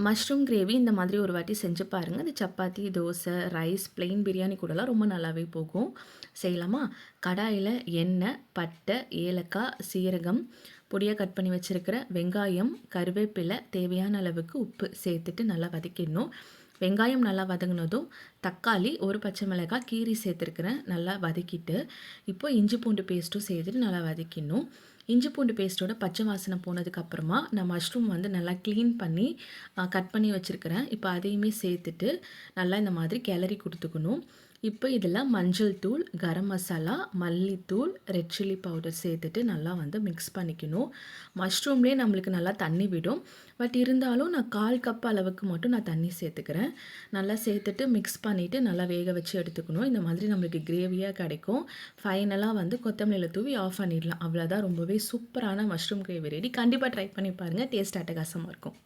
Mushroom gravy இந்த மாதிரி ஒரு வாட்டி செஞ்சு பாருங்கள். அது சப்பாத்தி, தோசை, ரைஸ், பிளெயின் பிரியாணி கூடலாம் ரொம்ப நல்லாவே போகும். செய்யலாமா? கடாயில எண்ணெய், பட்டை, ஏலக்காய், சீரகம், பொடியா கட் பண்ணி வச்சிருக்கிற வெங்காயம், கருவேப்பிலை, தேவையான அளவுக்கு உப்பு சேர்த்துட்டு நல்லா வதக்கிடணும். வெங்காயம் நல்லா வதங்கினதும் தக்காளி, ஒரு பச்சை மிளகாய் கீரி சேர்த்துருக்கிறேன். நல்லா வதக்கிட்டு, இப்போ இஞ்சி பூண்டு பேஸ்ட்டும் சேர்த்துட்டு நல்லா வதக்கிடணும். இஞ்சி பூண்டு பேஸ்ட்டோட பச்சை வாசனை போனதுக்கப்புறமா நான் மஷ்ரூம் வந்து நல்லா க்ளீன் பண்ணி கட் பண்ணி வச்சுருக்கிறேன். இப்போ அதையுமே சேர்த்துட்டு நல்லா இந்த மாதிரி கிளறி கொடுத்துக்கணும். இப்போ இதில் மஞ்சள் தூள், கரம் மசாலா, மல்லித்தூள், ரெட் சில்லி பவுடர் சேர்த்துட்டு நல்லா வந்து மிக்ஸ் பண்ணிக்கணும். மஷ்ரூம்லேயே நம்மளுக்கு நல்லா தண்ணி விடும். பட் இருந்தாலும் நான் 1/4 கப் அளவுக்கு மட்டும் நான் தண்ணி சேர்த்துக்கிறேன். நல்லா சேர்த்துட்டு மிக்ஸ் பண்ணிவிட்டு நல்லா வேக வச்சு எடுத்துக்கணும். இந்த மாதிரி நம்மளுக்கு கிரேவியாக கிடைக்கும். ஃபைனலாக வந்து கொத்தமல்லியில் தூவி ஆஃப் பண்ணிடலாம். அவ்வளோதான், ரொம்பவே சூப்பரான மஷ்ரூம் கிரேவி ரெடி. கண்டிப்பாக ட்ரை பண்ணி பாருங்கள். டேஸ்ட் அட்டகாசமாக இருக்கும்.